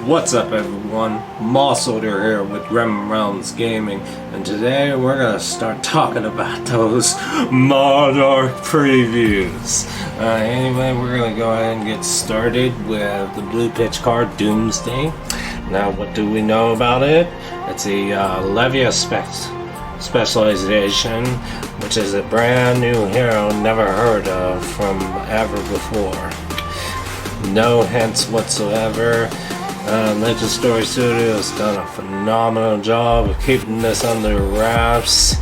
What's up everyone, Mossolder here with Gremlin Realms Gaming, and today we're gonna start talking about those monarch previews. Anyway, we're gonna go ahead and get started with the blue pitch card Doomsday. Now what do we know about it? It's a Levia specialization, which is a brand new hero never heard of from ever before. No hints whatsoever. Legend Story Studios has done a phenomenal job of keeping this under wraps.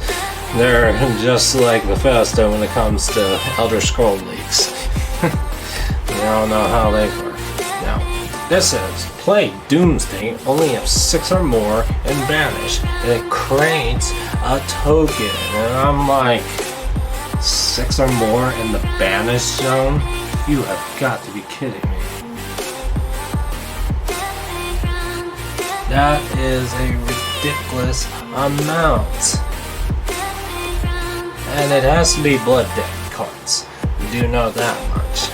They're just like Bethesda when it comes to Elder Scrolls leaks. We all know how they work. Now, this says, play Doomsday, only have 6 or more, and banish. And it creates a token. And I'm like, 6 or more in the banish zone? You have got to be kidding me. That is a ridiculous amount. And it has to be blood debt cards. We do know that much.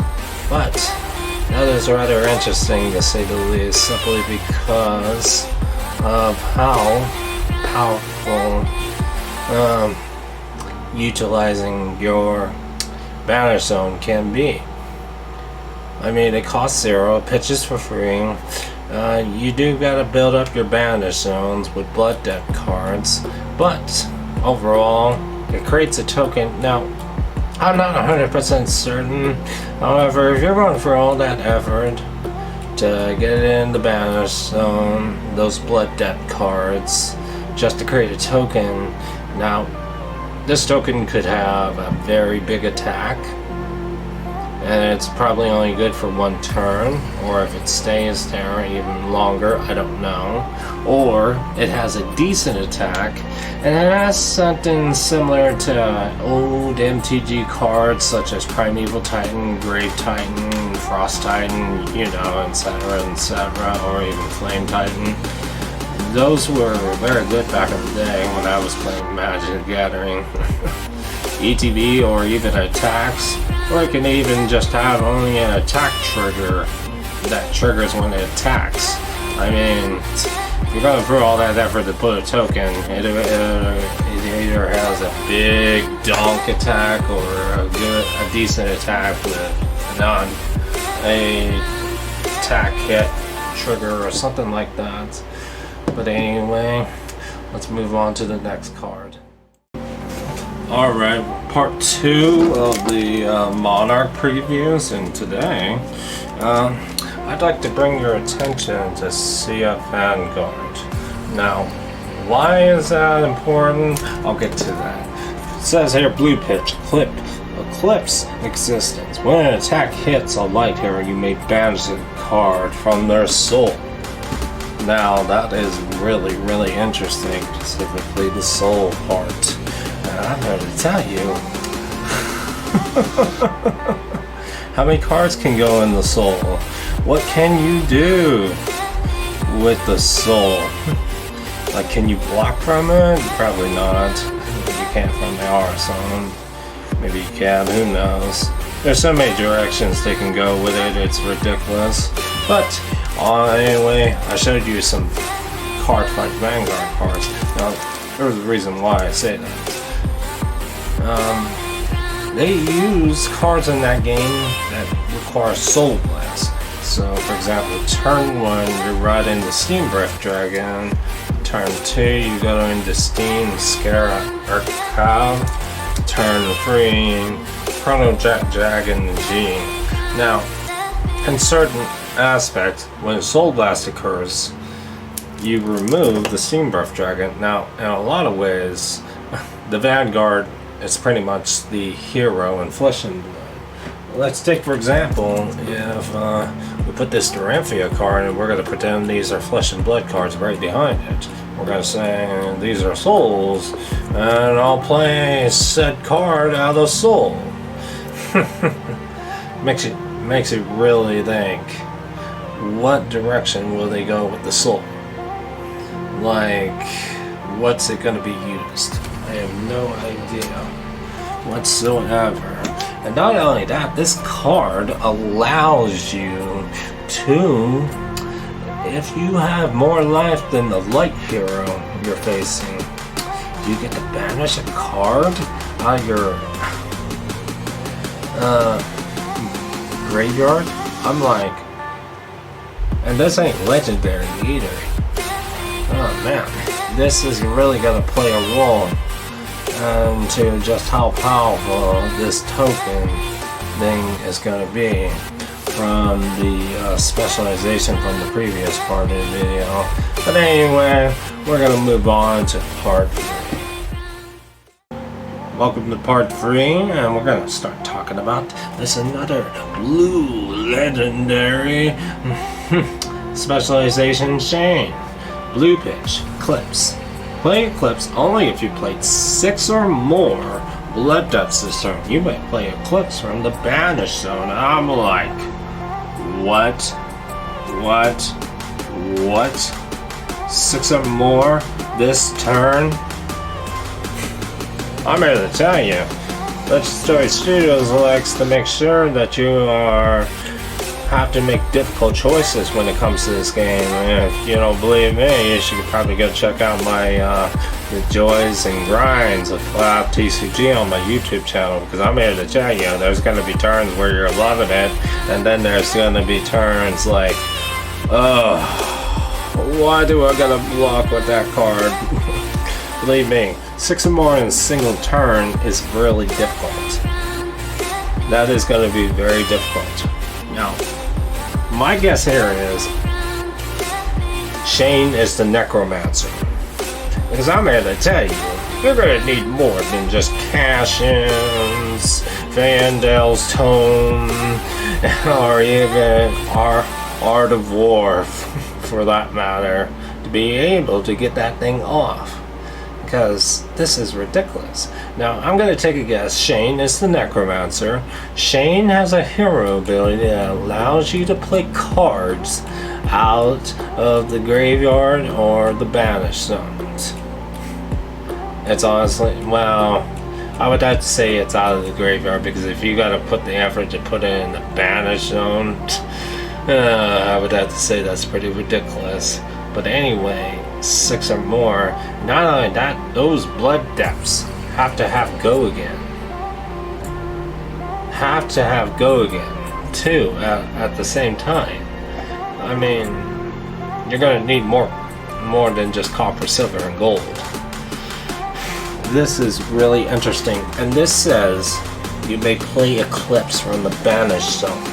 But that is rather interesting to say the least, simply because of how powerful utilizing your banner zone can be. I mean, it costs 0, it pitches for free. You do gotta build up your banish zones with blood debt cards, but overall it creates a token. Now, I'm not 100% certain, however, if you're going for all that effort to get it in the banish zone, those blood debt cards, just to create a token, now this token could have a very big attack, and it's probably only good for 1 turn, or if it stays there even longer, I don't know. Or it has a decent attack, and it has something similar to old MTG cards such as Primeval Titan, Grave Titan, Frost Titan, you know, etc., or even Flame Titan. Those were very good back in the day when I was playing Magic the Gathering. ETB or even attacks, or it can even just have only an attack trigger that triggers when it attacks. I mean, if you're going through all that effort to put a token, it either has a big donk attack or a decent attack with a attack hit trigger or something like that. But anyway, let's move on to the next card. Alright, part 2 of the Monarch previews, and today I'd like to bring your attention to CF Vanguard. Now, why is that important? I'll get to that. It says here, blue pitch, eclipse existence. When an attack hits a light hero, you may banish a card from their soul. Now, that is really, really interesting, specifically the soul part. I'm here to tell you how many cards can go in the soul. What can you do with the soul? Like, can you block from it? Probably not. You can't from the R zone. Maybe you can, who knows. There's so many directions they can go with it, it's ridiculous. But anyway, I showed you some card fight Vanguard cards. Now, there's a reason why I say that. They use cards in that game that require Soul Blast. So, for example, turn 1, you ride into Steam Breath Dragon. Turn 2, you go into Steam Scare Urkav. Turn 3, Chrono Dragon G. Now, in certain aspects, when a Soul Blast occurs, you remove the Steam Breath Dragon. Now, in a lot of ways, the Vanguard is pretty much the hero in Flesh and Blood. Let's take, for example, if we put this Doranthea card and we're going to pretend these are Flesh and Blood cards right behind it. We're going to say these are souls, and I'll play said card out of soul. makes it really think, what direction will they go with the soul? Like, what's it going to be used? I have no idea whatsoever. And not only that, this card allows you to if you have more life than the light hero you're facing, you get to banish a card out of your graveyard. I'm like, and this ain't legendary either. Oh man, this is really gonna play a role into just how powerful this token thing is gonna be from the specialization from the previous part of the video. But anyway, we're gonna move on to part 3. Welcome to part 3, and we're gonna start talking about this another blue legendary specialization Shane. Blue pitch, Eclipse. Play Eclipse only if you played 6 or more blood depths this turn. You might play Eclipse from the banish zone. I'm like, what? 6 or more this turn? I'm here to tell you, Legendary Studios likes to make sure that you have to make difficult choices when it comes to this game. And if you don't believe me, you should probably go check out my the joys and grinds of fabtcg on my YouTube channel, because I'm here to tell you, there's going to be turns where you're loving it, and then there's going to be turns like, oh, why do I gotta block with that card? Believe me, 6 or more in a single turn is really difficult. That is going to be very difficult. Now, my guess here is Shane is the necromancer. Because I'm here to tell you, you're going to need more than just cash-ins, Vandal's Tome, or even Art of War, for that matter, to be able to get that thing off. Because this is ridiculous. Now, I'm going to take a guess. Shane is the necromancer. Shane has a hero ability that allows you to play cards out of the graveyard or the banished zones. It's honestly, well, I would have to say it's out of the graveyard, because if you got to put the effort to put it in the banished zone, I would have to say that's pretty ridiculous. But anyway, 6 or more. Not only that, those blood depths have to have go again. Too, at the same time. I mean, you're gonna need more than just copper, silver, and gold. This is really interesting, and this says you may play Eclipse from the banished zone.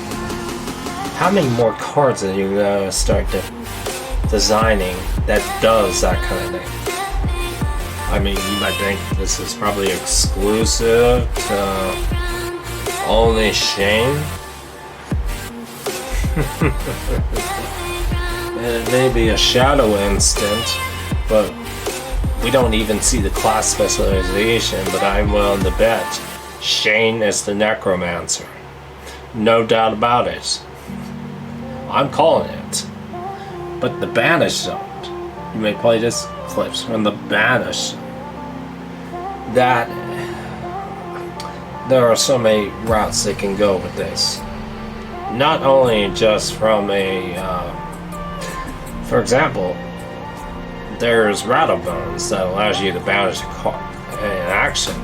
How many more cards are you gonna start designing that does that kind of thing? I mean, you might think this is probably exclusive to only Shane. It may be a shadow instant, but we don't even see the class specialization. But I'm willing to bet Shane is the necromancer. No doubt about it. I'm calling it. But the banished zone, you may play this Eclipse from the banished zone. That there are so many routes they can go with this. Not only just from a, for example, there's Rattlebones that allows you to banish an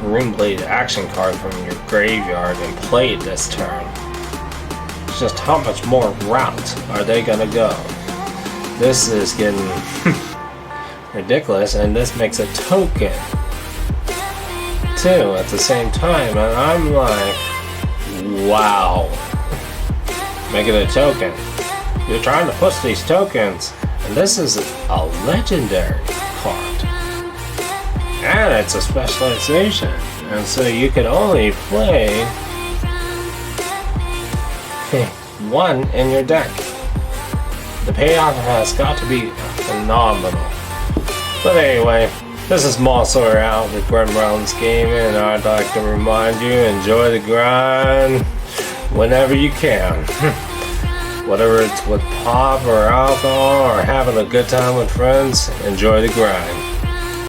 Runeblade action card from your graveyard and play it this turn. It's just how much more route are they gonna go? This is getting ridiculous, and this makes a token too at the same time, and I'm like, wow. Make it a token. You're trying to push these tokens, and this is a legendary card. And it's a specialization, and so you can only play one in your deck. The payoff has got to be phenomenal. But anyway, this is Mossor out with Grim Realms Gaming, and I'd like to remind you, enjoy the grind whenever you can. Whether it's with pop or alcohol or having a good time with friends, enjoy the grind.